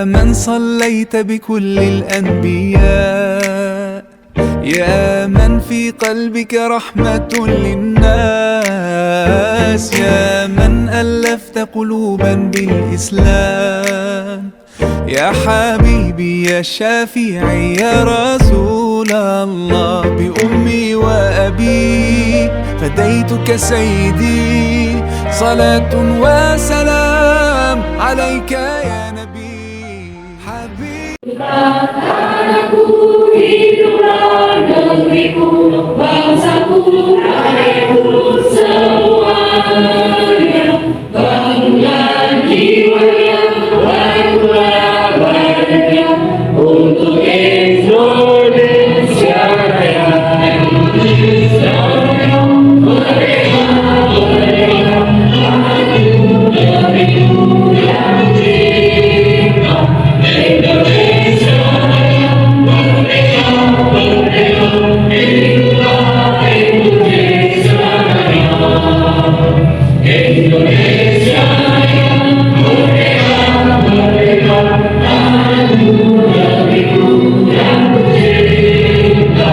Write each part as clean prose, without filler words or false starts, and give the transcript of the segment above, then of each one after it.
يا من صليت بكل الأنبياء، يا من في قلبك رحمة للناس، يا من ألفت قلوبا بالإسلام، يا حبيبي يا شافعي يا رسول الله، بأمي وأبي فديتك سيدي، صلاة وسلام عليك يا نبي حبيبي. Tanahku, hiduplah negeriku, bangsaku, rakyatku semuanya. Bangunlah jiwanya, bangunlah badannya untuk Indonesia Raya. Indonesia Raya, merdeka, merdeka, maju negeriku yang cinta. Indonesia Raya, merdeka, merdeka, hiduplah Indonesia Raya. Indonesia Raya, merdeka, merdeka, maju negeriku yang cinta.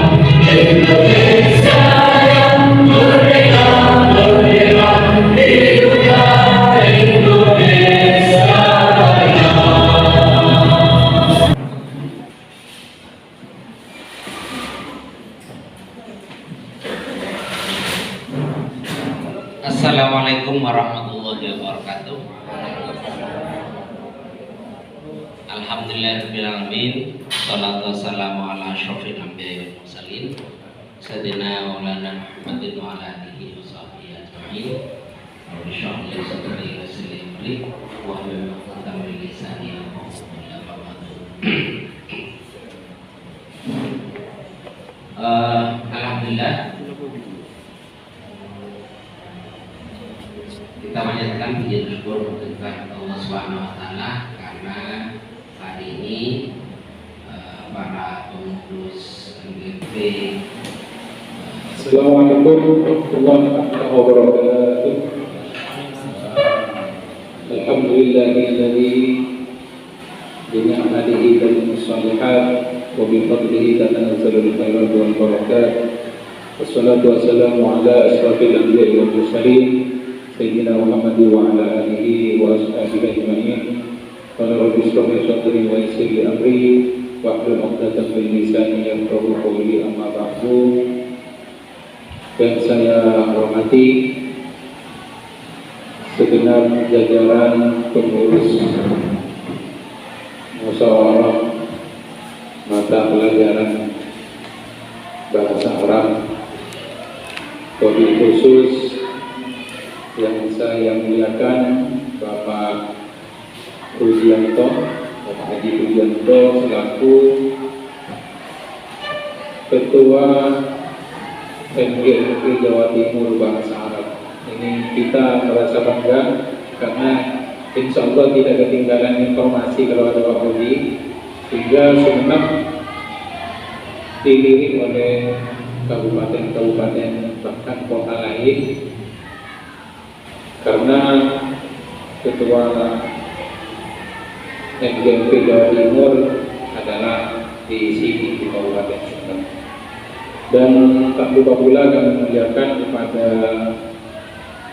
Indonesia Raya, merdeka, merdeka, hiduplah Indonesia Raya. Assalamualaikum warahmatullahi wabarakatuh. Alhamdulillahirabbil alamin. Shalatu wassalamu ala asyrofil anbiya'i wal mursalin sayyidina maulana Muhammadin wa ala alihi wa sahbihi ajma'in. Rabbi shrah li sadri wa yassir li amri wahlul 'uqdatam min lisani yafqahu qawli. Amma ba'du. Alhamdulillah, kita menyatakan puji syukur kepada Allah Subhanahu wa taala karena hari ini para pengurus MGP. Assalamualaikum warahmatullahi wabarakatuh. Alhamdulillahilladzi bi ni'matihi tatimmus shalihat wa bi fadlihi tanazzalul khairat wal barakat. Wassalatu wassalamu ala asyrafil anbiya'i wal mursalin Sayyidina Muhammad wa ala alihi wa ashabihi ajma'in. Qala rabbi shrah li sadri wa yassir li amri wahlul 'uqdatam min lisani yafqahu qawli. Amma ba'du. Yang saya hormati segenap jajaran pengurus musyawarah mata pelajaran bahasa Arab, wabil khusus yang saya muliakan Bapak Rudianto, Bapak Haji Rudianto selaku Ketua MGP Jawa Timur Bahasa Arab. Ini kita merasa bangga karena insya Allah tidak ketinggalan informasi kalau ada Pak Budi, sehingga Sumeneb dilirik oleh kabupaten-kabupaten bahkan kota lain, karena Ketua MGP Jawa Timur adalah di sini di Kabupaten Sumeneb. Dan tak lupa pula kami muliakan kepada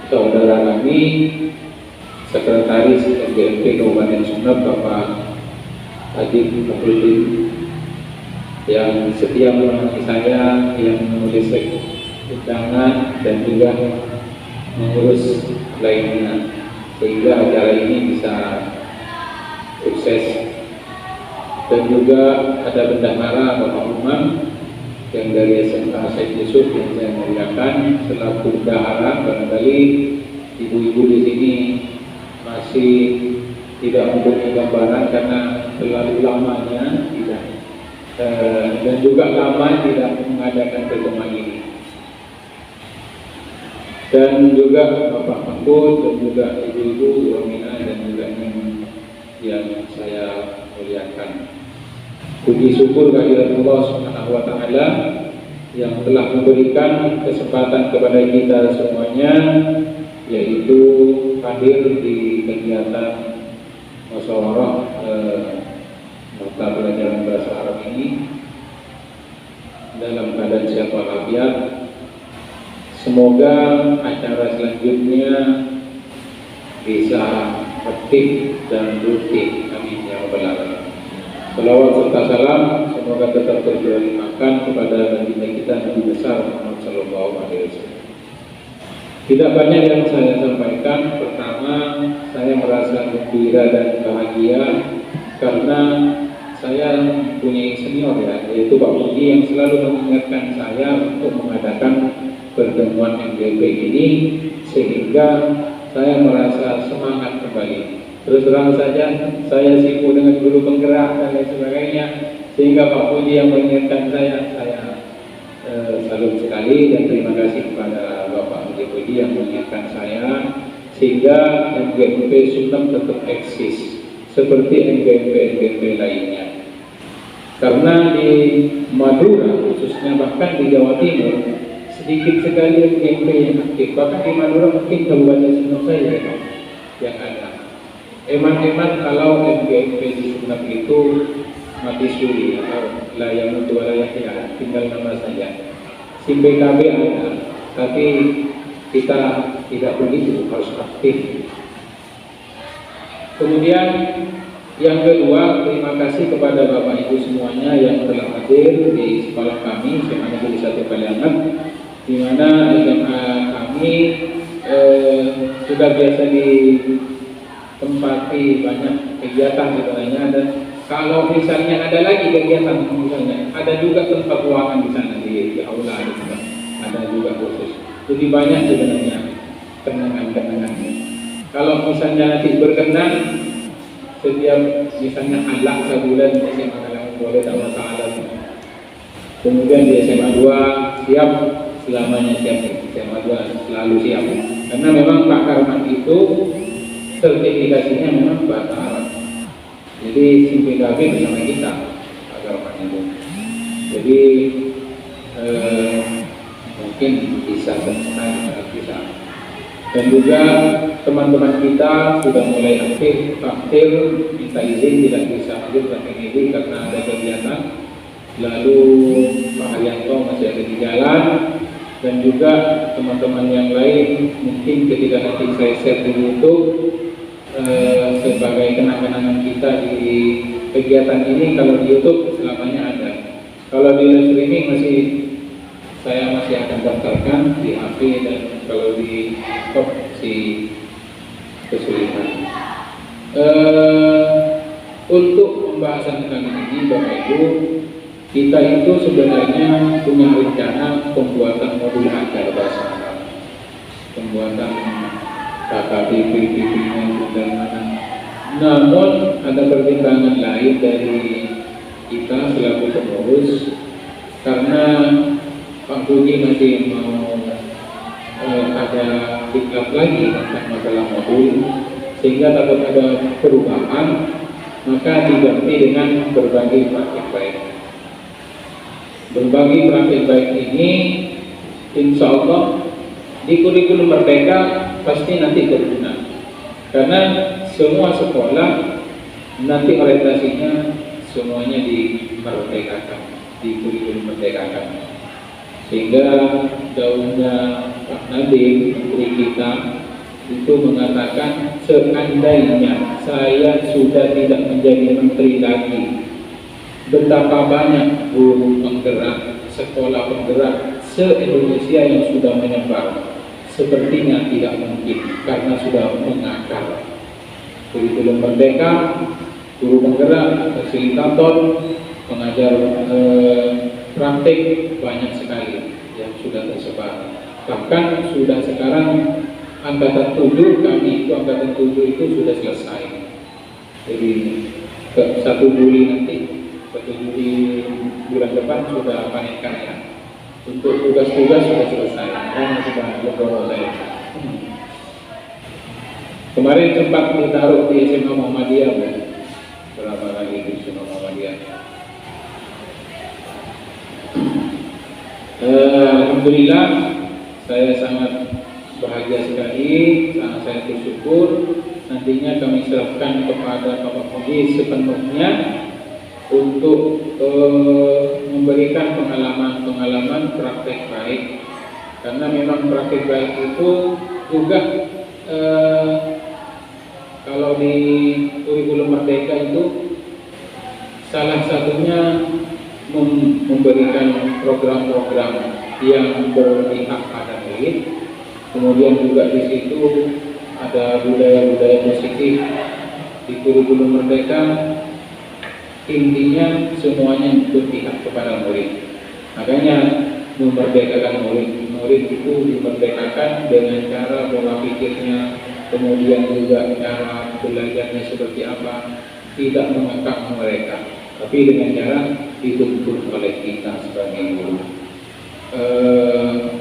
saudara kami Sekretaris MGP Kabupaten Sumeneb Bapak Haji Fahrudin yang setia menemani saya, yang menulis undangan dan juga mengurus lainnya sehingga acara ini bisa sukses. Dan juga ada bendahara Bapak Umar yang dari SMK Said Yusuf yang saya muliakan selaku bendahara. Barangkali ibu-ibu di sini masih tidak mempunyai gambaran karena terlalu lamanya tidak dan juga lama tidak mengadakan pertemuan ini. Dan juga Bapak Mahfud dan juga ibu-ibu Wamina dan juga yang saya muliakan. Puji syukur kehadirat Allah Subhanahu wa taala yang telah memberikan kesempatan kepada kita semuanya, yaitu hadir di kegiatan musyawarah mata pelajaran bahasa Arab ini dalam keadaan sehat walafiat. Semoga acara selanjutnya bisa aktif dan rutin. Amin ya rabbal alamin. Salawat serta salam semoga tetap tercurahkan kepada baginda kita Nabi besar Muhammad sallallahu alaihi wasallam. Tidak banyak yang saya sampaikan. Pertama, saya merasa gembira dan bahagia karena saya mempunyai senior yaitu Pak Budi yang selalu mengingatkan saya untuk mengadakan pertemuan MGP ini, sehingga saya merasa semangat kembali. Terus terang saja, saya sibuk dengan guru penggerak dan lain sebagainya, sehingga Pak Budi yang mengingatkan saya salut sekali dan terima kasih kepada Bapak Budi yang mengingatkan saya, sehingga MGP Sumeneb tetap eksis seperti MGP lainnya. Karena di Madura khususnya, bahkan di Jawa Timur sedikit sekali MGP yang aktif. Bahkan di Madura mungkin kabupaten Sumeneb saja yang ada. Eman-eman kalau MGP di Sumeneb itu mati suri atau layak untuk layak tinggal nama saja. SIM PKB ada, tapi kita tidak begitu, harus aktif. Kemudian yang kedua, terima kasih kepada Bapak Ibu semuanya yang telah hadir di sekolah kami, SMA Negeri 1 Kalianget, di mana SMA kami sudah biasa ditempati banyak kegiatan sebenarnya. Dan kalau misalnya ada lagi kegiatan, misalnya ada juga tempat ruangan di sana di aula, ada juga khusus. Jadi banyak sebenarnya kenangan-kenangannya. Kalau misalnya nanti berkenan, setiap misalnya alat sebulan di SMA Kalianget boleh tak masalah. Kemudian di SMA 2 siap, selamanya siap. SMA 2 selalu siap. Karena memang Pak Karman itu sertifikasinya memang bahasa Arab. Jadi SIM PKB bersama kita Pak Karman itu. Jadi mungkin bisa bisa. Dan juga teman-teman kita sudah mulai aktif takdir, minta izin tidak bisa hadir ke ini karena ada kegiatan. Lalu Pak Haryanto masih ada di jalan, dan juga teman-teman yang lain mungkin ketika nanti saya share di YouTube sebagai kenang-kenangan kita di kegiatan ini. Kalau di YouTube selamanya ada. Kalau di live streaming saya masih akan daftarkan di HP, dan kalau di top si kesulitan. Untuk pembahasan kali ini Bapak Ibu, kita itu sebenarnya punya rencana pembuatan modul ajar bahasa Arab, pembuatan KKBP, dan namun ada pertimbangan lain dari kita selaku pengurus, karena Pak Budi masih mau ada diklat lagi tentang masalah modul, sehingga takut ada perubahan, maka diganti dengan berbagi praktik baik. Berbagi praktik baik ini insya Allah di kurikulum Merdeka pasti nanti berguna, karena semua sekolah nanti orientasinya semuanya dimerdekakan, di kurikulum merdekakan. Sehingga daunnya Pak Nadiem, menteri kita, itu mengatakan seandainya saya sudah tidak menjadi menteri lagi, betapa banyak guru penggerak, sekolah penggerak se-Indonesia yang sudah menyebar, sepertinya tidak mungkin karena sudah mengakar. Kurikulum Merdeka, guru penggerak, fasilitator, pengajar praktik banyak sekali yang sudah tersebar. Bahkan sudah sekarang angkatan 7 kami itu, angkatan 7 itu sudah selesai. Jadi 1 Juli nanti, 1 Juli bulan depan sudah panen karya. Untuk tugas-tugas sudah selesai. Dan sudah selesai. Kemarin sempat ditaruh di SMA Muhammadiyah, berapa kali di SMA Muhammadiyah. Alhamdulillah, saya sangat bahagia sekali, saya bersyukur. Nantinya kami serahkan kepada Bapak Budi sepenuhnya untuk memberikan pengalaman-pengalaman praktek baik, karena memang praktek baik itu juga kalau di kurikulum Merdeka itu salah satunya memberikan program-program yang berpihak pada murid. Kemudian juga di situ ada budaya-budaya positif di kurikulum Merdeka. Intinya semuanya berpihak kepada murid. Makanya memerdekakan murid itu dimerdekakan dengan cara pola pikirnya, kemudian juga cara belajarnya seperti apa, tidak mengekang mereka, tapi dengan cara dituntut oleh kita sebagai guru.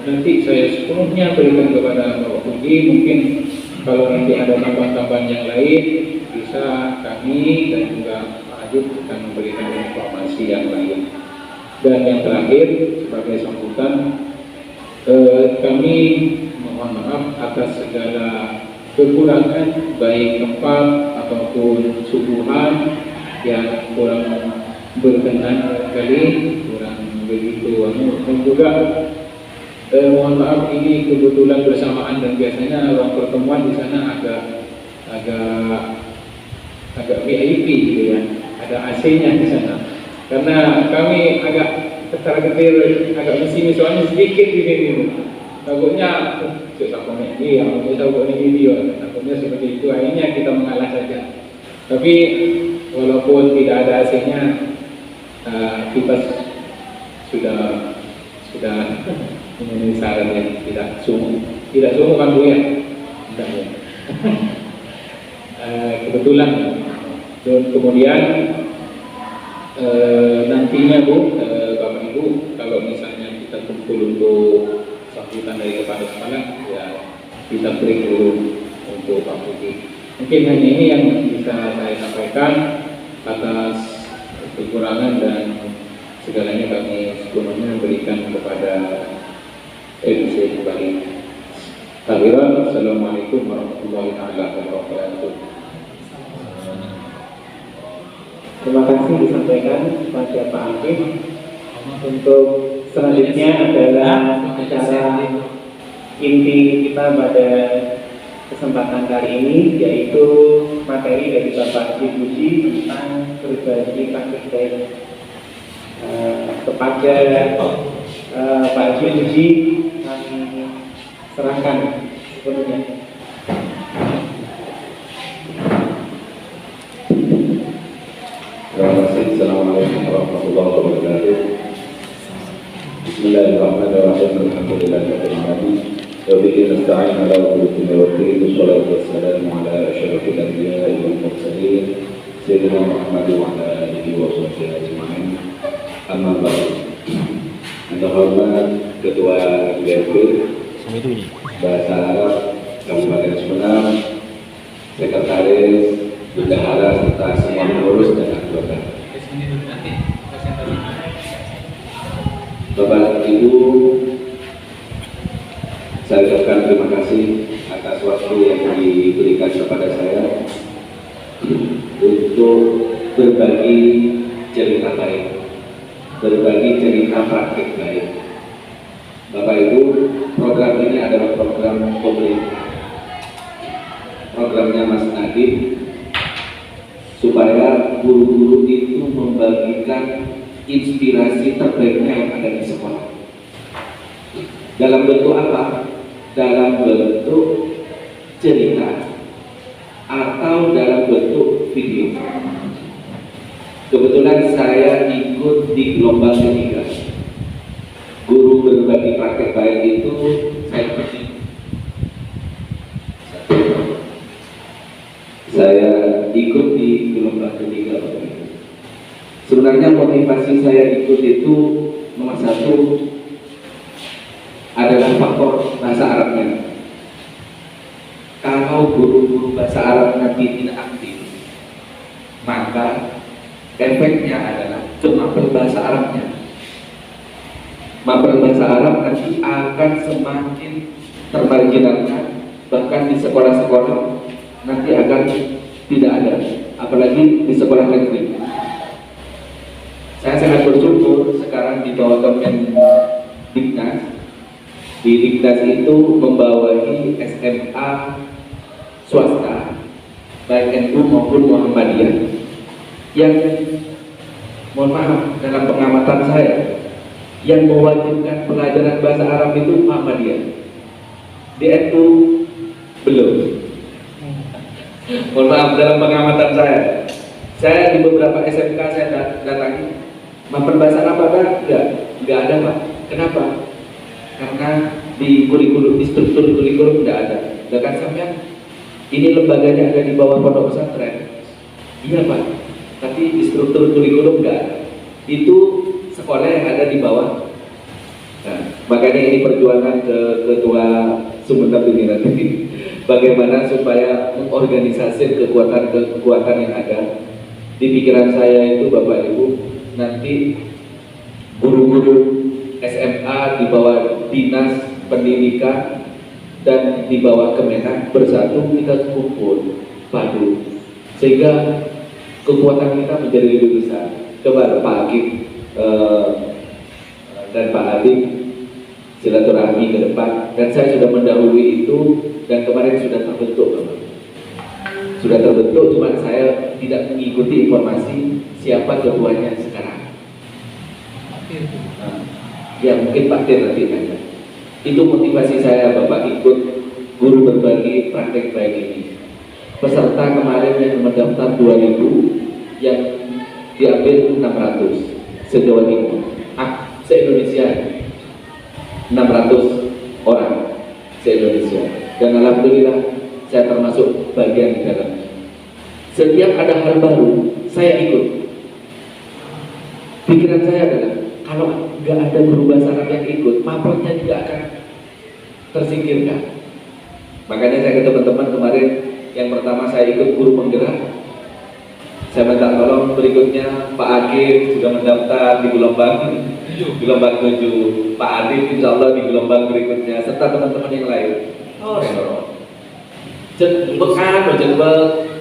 Nanti saya sepenuhnya berikan kepada Bapak Budi. Mungkin kalau nanti ada tambahan-tambahan yang lain bisa kami dan juga Pak Adib akan memberikan informasi yang lain. Dan yang terakhir sebagai sambutan, kami mohon maaf atas segala kekurangan baik tempat ataupun suguhan yang kurang berkenan kali, kurang begitu dan juga mohon maaf ini kebetulan bersamaan dan biasanya ruang pertemuan di sana agak VIP gitu ya, ada AC-nya di sana. Karena kami agak ketar-ketir, agak mesti soalnya sedikit di sini. Takutnya susah komen dia, kita buat video, takutnya seperti itu. Akhirnya kita mengalah saja. Tapi walaupun tidak ada AC-nya, kita sudah memenuhi syarat yang tidak sungguh kan Bu ya? Tidak ya. Kebetulan. Dan kemudian nantinya Bu, Bapak Ibu, kalau misalnya kita kumpul untuk sambutan dari kepada sekolah, ya kita break dulu untuk Pak Budi. Mungkin hanya ini yang bisa saya sampaikan. Atas kekurangan dan segalanya kami sepenuhnya berikan kepada edisi kembali. Akhirnya, Assalamualaikum warahmatullahi wabarakatuh. Terima kasih disampaikan kepada Pak Akif. Untuk selanjutnya adalah acara inti kita pada kesempatan kali ini, yaitu materi dari Bapak Haji Puji tentang berbagi praktik baik. Kepada Pak Haji Puji kami serahkan sepenuhnya. Terima kasih. Assalamualaikum warahmatullahi wabarakatuh. Bismillahirrahmanirrahim. Alhamdulillahirabbil alamin. Wa bihi nasta'in ala umuri waddin. Wassalatu wassalamu ala asyrafil anbiya'i wal mursalin sayyidina Muhammad wa ala alihi wa sahbihi ajma'in. Amma ba'du. Yang hormat Ketua GRB Bahasa Arab Kabupaten Sumedang, Sekretaris, bendahara serta semua pengurus dan anggota. Bapak Ibu, saya ucapkan terima kasih atas waktu yang diberikan kepada saya untuk berbagi cerita baik, berbagi cerita praktik baik. Bapak Ibu, program ini adalah program pemerintah, programnya Mas Nadiem, supaya guru-guru itu membagikan inspirasi terbaiknya yang ada di sekolah. Dalam bentuk apa? Dalam bentuk cerita atau dalam bentuk video. Kebetulan saya ikut di gelombang ketiga. Guru berbagi praktek baik itu saya pergi. Saya ikut di gelombang ketiga. Sebenarnya motivasi saya ikut itu nomor satu adalah faktor bahasa Arabnya. Kalau guru-guru bahasa Arab nanti tidak aktif, maka efeknya adalah cuma berbahasa Arabnya. Maka bahasa Arab nanti akan semakin termarginalkan, bahkan di sekolah-sekolah nanti akan tidak ada, apalagi di sekolah negeri. Saya sangat bersyukur sekarang di bawah Kemendiknas. Di Diknas itu membawahi SMA swasta, baik NU maupun Muhammadiyah, yang mohon maaf dalam pengamatan saya, yang mewajibkan pelajaran bahasa Arab itu Muhammadiyah. Di NU belum. Mohon maaf dalam pengamatan saya. Saya di beberapa SMK saya datangi, mampir bahasa Arab ada? Enggak ada Pak. Kenapa? Karena di kurikulum, di struktur kurikulum tidak ada. Bahkan sampai ini lembaganya ada di bawah pondok pesantren. Iya Pak, tapi di struktur kurikulum tidak ada. Itu sekolah yang ada di bawah. Nah, makanya ini perjuangan ke Ketua Sumeneb ini nanti. Bagaimana supaya mengorganisasi kekuatan yang ada. Di pikiran saya itu Bapak Ibu, nanti guru-guru SMA di bawah Dinas Pendidikan dan di bawah Kemenak bersatu, kita kumpul padu sehingga kekuatan kita menjadi lebih besar. Coba Pak Hakim dan Pak Adik silaturahmi ke depan, dan saya sudah mendahului itu dan kemarin sudah terbentuk cuma saya tidak mengikuti informasi siapa ketuanya sekarang. Ya mungkin Pak Dir nanti nanya. Itu motivasi saya Bapak ikut guru berbagi praktek baik ini. Peserta kemarin yang mendaftar 2000, yang diambil 600 se-Jawa Timur. Se-Indonesia 600 orang se-Indonesia. Dan alhamdulillah saya termasuk bagian di dalamnya. Setiap ada hal baru, saya ikut. Pikiran saya adalah kalau nggak ada guru bahasa Arab yang ikut, maplotnya juga akan tersingkirkan. Makanya saya ke teman-teman kemarin, yang pertama saya ikut guru penggerak. Saya minta tolong berikutnya Pak Agif sudah mendaftar di gelombang 7, Pak Adif insya Allah di gelombang berikutnya, serta teman-teman yang lain.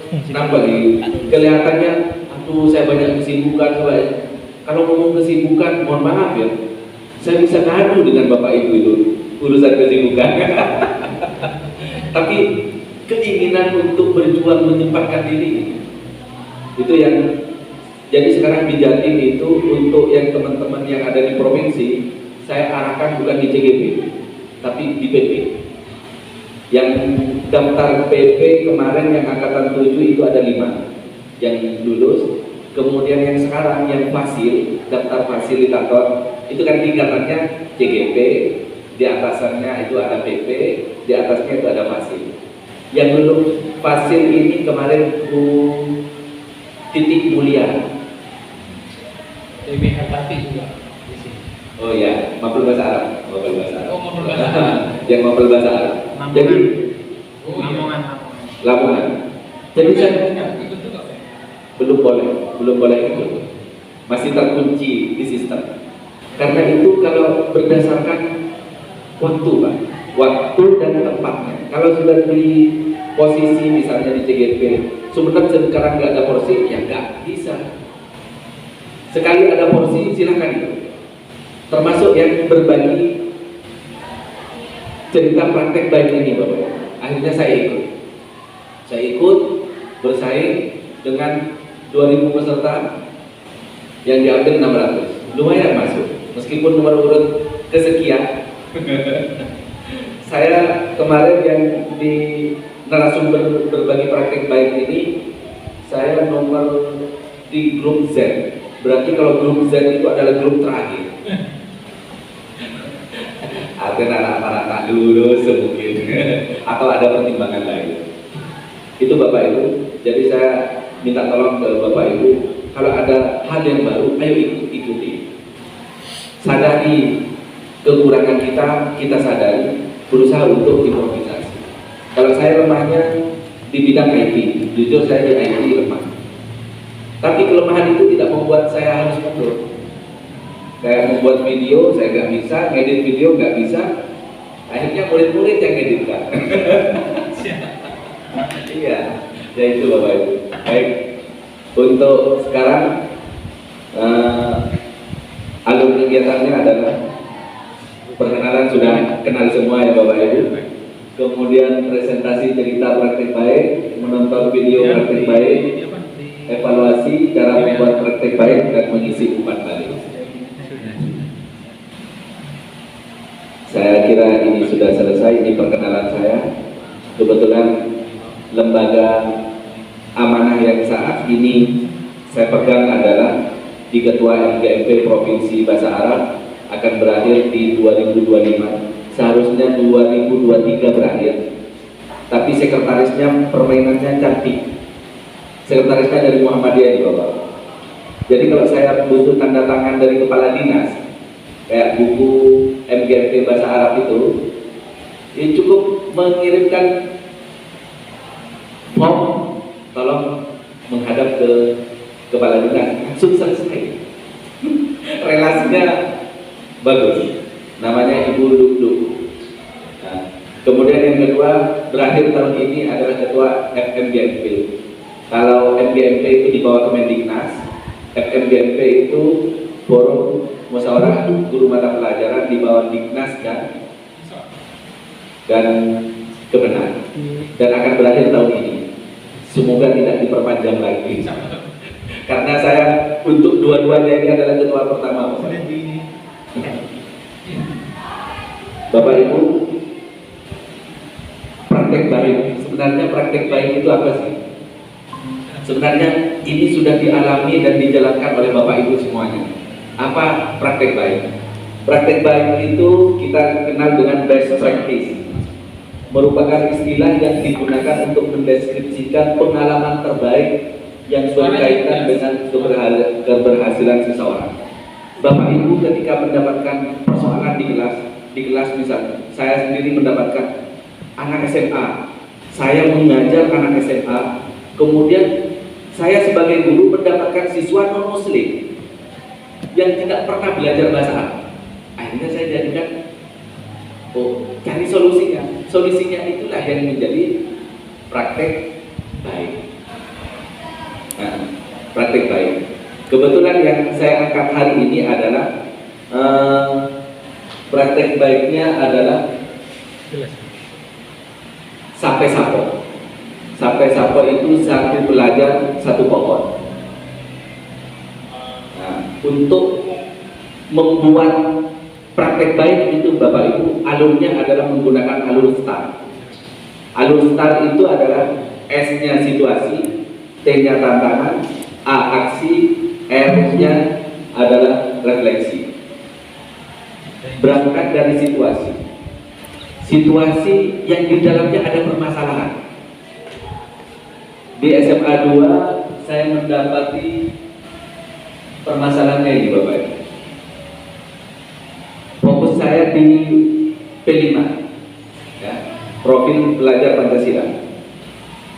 Kenapa nih? Kelihatannya, aduh saya banyak kesibukan. Kalau ngomong kesibukan, mohon maaf ya, saya bisa ngadu dengan Bapak Ibu itu urusan kesibukan. Tapi keinginan untuk berjuang menyempatkan diri itu yang jadi sekarang di Jatim itu untuk yang teman-teman yang ada di provinsi, saya arahkan bukan di CGP, tapi di PP. Yang daftar PP kemarin yang angkatan 7 itu ada 5 yang lulus. Kemudian yang sekarang yang daftar fasilitator itu kan tingkatannya CGP, di atasannya itu ada PP, di atasnya itu ada fasil. Yang lulus fasil ini kemarin Bu Titik Mulia. Oh ya, mapel bahasa Arab. Yang mapel bahasa Arab. Jadi Lamongan. Jadi saya belum boleh ikut. Masih terkunci di sistem. Karena itu kalau berdasarkan waktu Pak, waktu dan tempatnya. Kalau sudah di posisi misalnya di CGP, Sumeneb sekarang nggak ada porsi, ya nggak bisa. Sekali ada porsi silakan itu. Termasuk yang berbagi cerita praktek baik ini Bapak. Akhirnya saya ikut bersaing dengan 2000 peserta yang diambil 600. Lumayan masuk, meskipun nomor urut kesekian. Saya kemarin yang di narasumber berbagi praktek baik ini, saya nomor di grup Z. Berarti kalau grup Z itu adalah grup terakhir. Ada anak-anak lulus mungkin atau ada pertimbangan lain. Itu Bapak Ibu. Jadi saya minta tolong ke Bapak Ibu, kalau ada hal yang baru, ayo ikuti. Sadari kekurangan kita sadari, berusaha untuk improvisasi. Kalau saya lemahnya di bidang IT, jujur saya di IT lemah. Tapi kelemahan itu tidak membuat saya harus mundur. Kayak membuat video, saya nggak bisa, ngedit video nggak bisa. Akhirnya murid-murid yang ngeditkan. Iya, ya itu Bapak Ibu. Baik, untuk sekarang Alur kegiatannya adalah perkenalan, sudah kenal semua ya Bapak Ibu. Kemudian presentasi cerita praktik baik, menonton video praktik baik, evaluasi cara membuat praktik baik, dan mengisi umpan balik. Saya kira ini sudah selesai, ini perkenalan saya. Kebetulan lembaga amanah yang saat ini saya pegang adalah di Ketua MGMP Provinsi Bahasa Arab, akan berakhir di 2025. Seharusnya 2023 berakhir. Tapi sekretarisnya permainannya cantik. Sekretarisnya dari Muhammadiyah di bawah. Jadi kalau saya butuh tanda tangan dari kepala dinas, kayak buku MGMP Bahasa Arab itu, ya cukup mengirimkan form, tolong menghadap ke kepala dinas, langsung selesai. Relasinya bagus, namanya Ibu Lukduk. Nah, kemudian yang kedua, berakhir tahun ini adalah ketua FMGMP. Kalau MGMP itu di bawah Kemendiknas, FMGMP itu forum musyawarah guru mata pelajaran di bawah Diknas dan Kemenak, dan akan berakhir tahun ini. Semoga tidak diperpanjang lagi. Karena saya untuk dua-duanya ini adalah ketua pertama. Bapak Ibu, praktek baik. Sebenarnya praktek baik itu apa sih? Sebenarnya ini sudah dialami dan dijalankan oleh Bapak Ibu semuanya. Apa praktek baik? Praktek baik itu kita kenal dengan best practice. Merupakan istilah yang digunakan untuk mendeskripsikan pengalaman terbaik yang berkaitan dengan keberhasilan seseorang. Bapak Ibu ketika mendapatkan persoalan di kelas misalnya, saya sendiri mendapatkan anak SMA, saya mengajar anak SMA, kemudian saya sebagai guru mendapatkan siswa non muslim yang tidak pernah belajar bahasa Arab. Akhirnya saya jadikan, cari solusinya. Solusinya itulah yang menjadi praktek baik. Nah, praktek baik. Kebetulan yang saya angkat hari ini adalah praktek baiknya adalah sampai sapo. Sampai sapo itu satu pelajar satu pohon. Nah, untuk membuat praktek baik itu Bapak Ibu, alurnya adalah menggunakan alur STAR. Alur STAR itu adalah S-nya situasi, T-nya tantangan, A aksi, R-nya adalah refleksi. Berangkat dari situasi. Situasi yang di dalamnya ada permasalahan. Di SMA 2 saya mendapati permasalahannya ini Bapak Ibu. Fokus saya di P5, ya, profil pelajar Pancasila.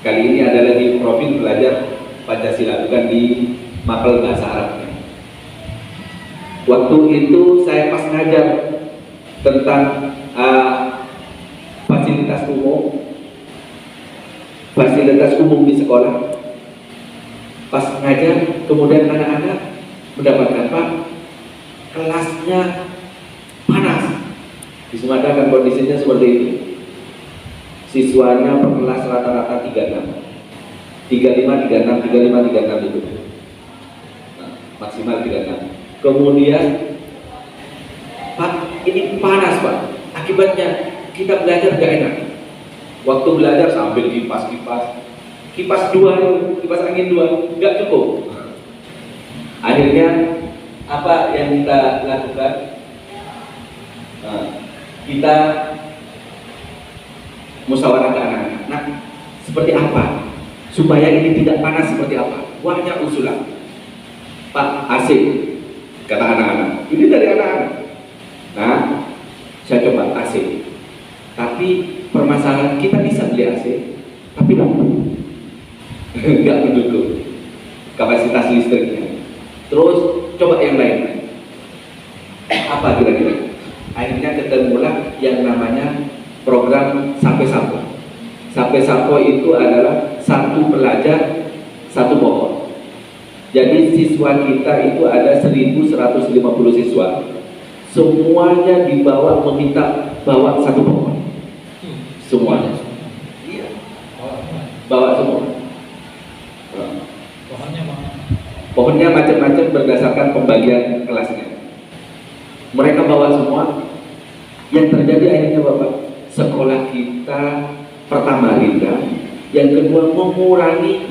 Kali ini adalah di profil pelajar Pancasila, bukan di mapel bahasa Arab. Waktu itu saya pas ngajar tentang fasilitas umum di sekolah. Pas ngajar, kemudian anak-anak mendapatkan, Pak, kelasnya panas. Di Sumatera kan kondisinya seperti itu. Siswanya per kelas rata-rata 36, 35, 36, 35, 36 itu. Nah, maksimal 36. Kemudian, Pak, ini panas Pak. Akibatnya kita belajar gak enak. Waktu belajar sambil kipas 2, kipas angin 2, gak cukup. Akhirnya apa yang kita lakukan? Nah, kita musyawarah ke anak-anak. Nah, seperti apa supaya ini tidak panas, seperti apa? Banyak usulan. Pak, AC, kata anak-anak. Ini dari anak-anak. Nah, saya coba AC. Tapi permasalahan kita bisa beli AC, tapi nggak mendukung kapasitas listriknya. Terus coba yang lain. Apa kira-kira? Akhirnya ketemulah yang namanya program Sampai Sapo. Sampai Sapo itu adalah satu pelajar satu pohon. Jadi siswa kita itu ada 1.150 siswa. Semuanya dibawa meminta bawa satu pohon. Semuanya. Iya. Bawa semua. Pohonnya macam-macam berdasarkan pembagian kelasnya. Mereka bawa semua. Yang terjadi akhirnya Bapak, sekolah kita pertama rindang, yang kedua mengurangi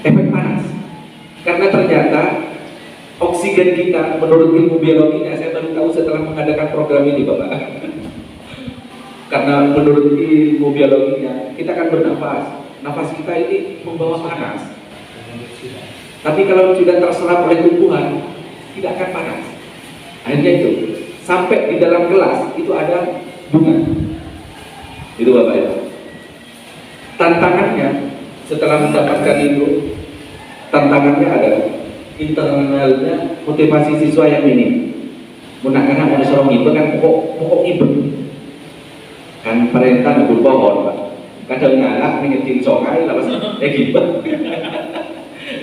efek panas. Karena ternyata oksigen kita menurut ilmu biologinya, saya baru tahu setelah mengadakan program ini Bapak. Karena menurut ilmu biologinya kita akan bernafas, nafas kita ini membawa panas. Tapi kalau sudah terserap oleh tumbuhan, tidak akan panas. Akhirnya itu sampai di dalam kelas itu ada bunga. Itu Bapak ya. Tantangannya setelah mendapatkan itu, tantangannya adalah internalnya motivasi siswa yang minim. Munakana ada seorang ibu kan pokok ibu kan perintah nabur pohon Pak. Kadang ngalah ngingetin songai lapas gitu.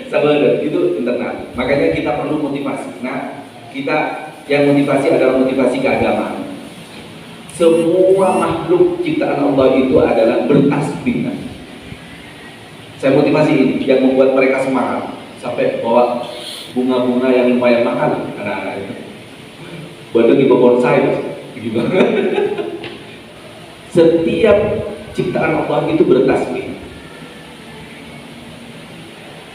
Sabar itu internal. Makanya kita perlu motivasi. Nah, kita yang motivasi adalah motivasi keagamaan. Semua makhluk ciptaan Allah itu adalah bertasbih. Saya motivasi ini yang membuat mereka semangat sampai bawa bunga-bunga yang lumayan mahal anak-anak itu. Badan di bonsai juga. Setiap ciptaan Allah itu bertasbih.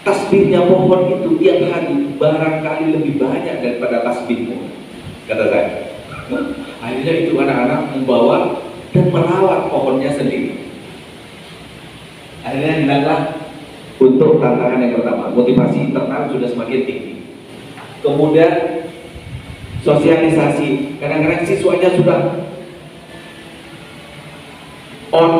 Tasbihnya pohon itu tiap hari barangkali lebih banyak daripada tasbihmu, kata saya. Akhirnya itu anak-anak membawa dan merawat pohonnya sendiri. Akhirnya hendaklah untuk tantangan yang pertama, motivasi internal sudah semakin tinggi. Kemudian sosialisasi, kadang-kadang siswanya sudah on,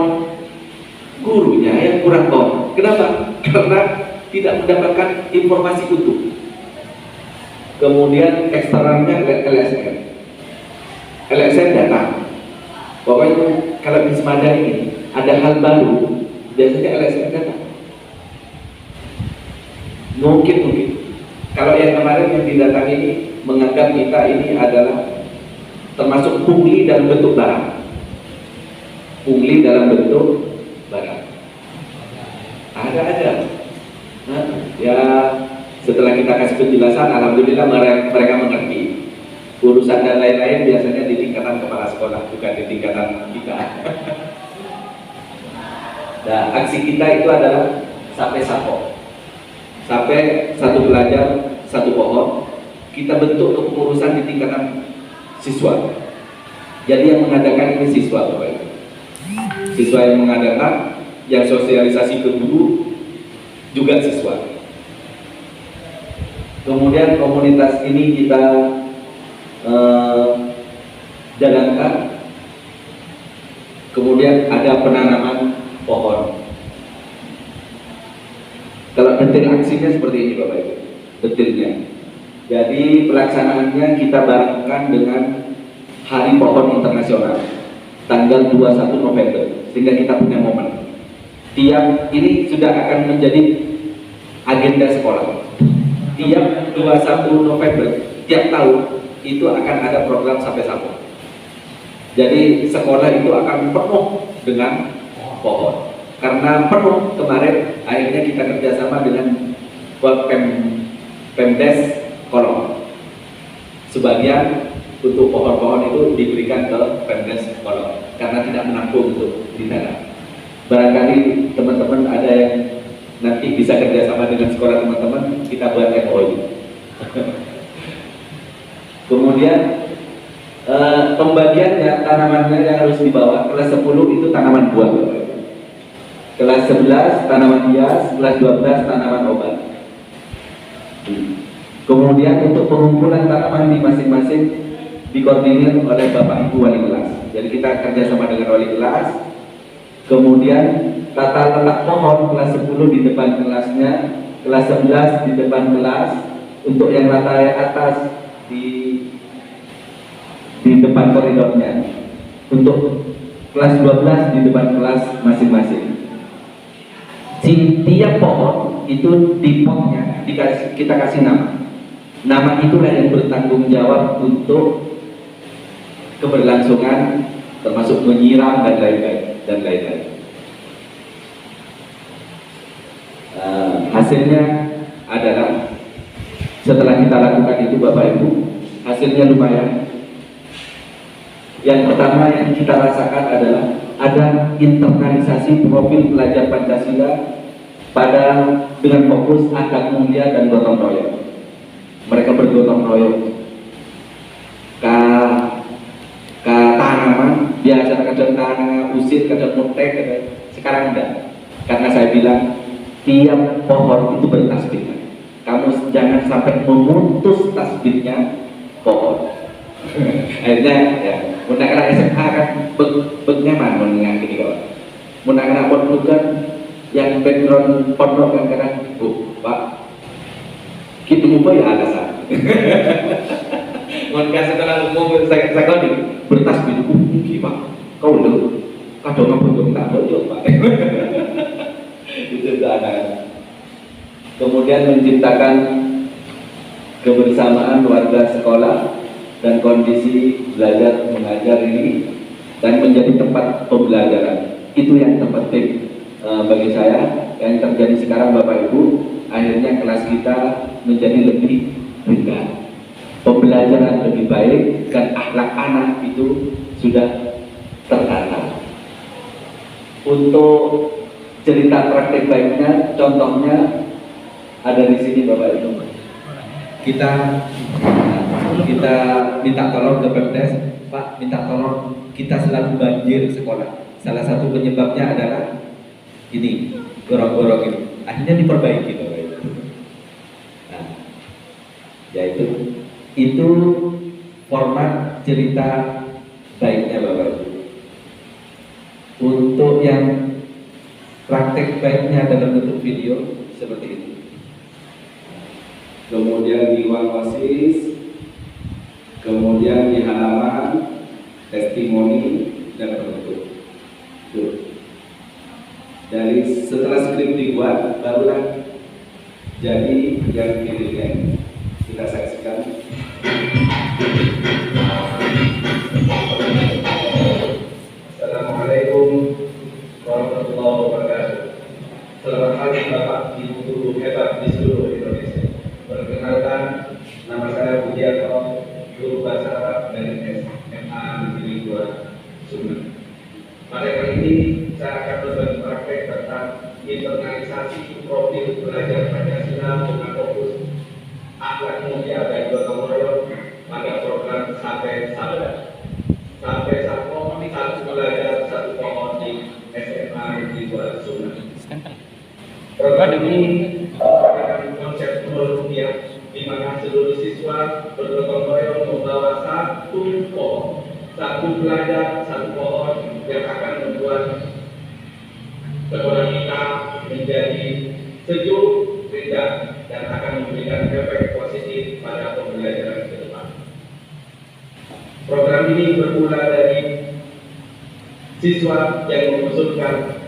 gurunya yang kurang on. Kenapa? Karena tidak mendapatkan informasi utuh. Kemudian eksternalnya LSM datang. Pokoknya kalau di Semada ini ada hal baru, biasanya LSM datang. Mungkin kalau yang kemarin yang didatangi ini menganggap kita ini adalah termasuk pungli dalam bentuk barang. Pungli dalam bentuk barang. Ada aja. Nah, ya setelah kita kasih penjelasan, alhamdulillah mereka mengerti. Urusan dan lain-lain biasanya di tingkatan kepala sekolah, bukan di tingkatan kita. Nah, aksi kita itu adalah sampai sapo. Sampai satu pelajar, satu pohon, kita bentuk kepengurusan di tingkatan siswa. Jadi yang mengadakan ini siswa, Bapak Ibu. Siswa yang mengadakan, yang sosialisasi ke guru juga siswa. Kemudian komunitas ini kita jalankan. Kemudian ada penanaman pohon. Kalau detail aksinya seperti ini Bapak Ibu, detailnya. Jadi pelaksanaannya kita barengkan dengan Hari Pohon Internasional tanggal 21 November, sehingga kita punya momen. Tiap ini sudah akan menjadi agenda sekolah. Tiap 21 November, tiap tahun itu akan ada program sampai sapu. Jadi sekolah itu akan penuh dengan pohon. Karena penuh kemarin, akhirnya kita kerjasama dengan Pemdes Kolong. Sebagian untuk pohon-pohon itu diberikan ke Pemdes Kolong karena tidak menampung untuk ditanam. Barangkali teman-teman ada yang nanti bisa kerjasama dengan sekolah teman-teman, kita buat MOU. Kemudian pembagiannya tanamannya yang harus dibawa, kelas 10 itu tanaman buah, kelas 11 tanaman hias, kelas 12 tanaman obat. Kemudian untuk pengumpulan tanaman di masing-masing dikoordinir oleh Bapak Ibu Wali Kelas. Jadi kita kerjasama dengan Wali Kelas. Kemudian tata letak pohon kelas 10 di depan kelasnya, kelas 11 di depan kelas, untuk yang lantai atas di depan koridornya, untuk kelas 12 di depan kelas masing-masing. Tiap pohon itu di potnya kita kasih nama. Nama itulah yang bertanggung jawab untuk keberlangsungan, termasuk menyiram dan lain-lain. Hasilnya adalah setelah kita lakukan itu Bapak Ibu, hasilnya lumayan. Yang pertama yang kita rasakan adalah ada internalisasi profil pelajar Pancasila dengan fokus akhlak mulia dan gotong royong. Mereka bergotong royong ke tanaman, biasa kadang tanah usir, kadang mutek, sekarang enggak. Karena saya bilang tiap pohon itu bertasbih. Kamu jangan sampai memutus tasbihnya pohon. Akhirnya ya, mudah-mudahan SMA kan bagaimana mendengar gini kawan. Mudah-mudahan pondok kan yang background pondok kan kadang, Pak, kita lupa ya alasan. Mungkin setelah umum saya bertasbih, gimana? Kau dulu, kadang apa pun tak boleh Pak. Itu ada. Kemudian menciptakan kebersamaan warga sekolah dan kondisi belajar mengajar ini dan menjadi tempat pembelajaran. Itu yang terpenting bagi saya. Yang terjadi sekarang Bapak Ibu, akhirnya kelas kita menjadi lebih ringan, pembelajaran lebih baik, dan akhlak anak itu sudah tertanam. Untuk cerita praktek baiknya, contohnya ada di sini Bapak Ibu. Kita minta tolong ke Pemdes, Pak, minta tolong, kita selalu banjir sekolah. Salah satu penyebabnya adalah ini, gorong-gorong ini. Akhirnya diperbaiki Bapak Ibu. Nah, yaitu itu format cerita baiknya Bapak Ibu. Untuk yang praktek baiknya dalam bentuk video seperti ini. Kemudian di ruang OSIS, kemudian di halaman, testimoni dan penutup. Dari setelah skrip dibuat, barulah jadi yang pilihan. Kita saksikan. Assalamualaikum warahmatullahi wabarakatuh. Selamat pagi Bapak Ibu guru hebat di seluruh Indonesia. Perkenalkan, nama saya Budiarto, guru bahasa Arab dari SMA Negeri 2 Sumeneb. Pada kali ini saya akan berbagi praktek tentang internalisasi profil belajar Pancasila dengan fokus akhlak mulia dan gotong royong pada program Sampai Sabda. Sampai satu belajar satu pohon di SMA Negeri 2 Sumeneb. Program ini merupakan konsep rupiah di mana seluruh siswa bergotong royong membawa satu pohon, satu belajar, satu pohon yang akan membuat sekolah kita menjadi sejuk, indah, dan akan memberikan efek positif pada pembelajaran ke depan. Program ini bermula dari siswa yang mengusulkan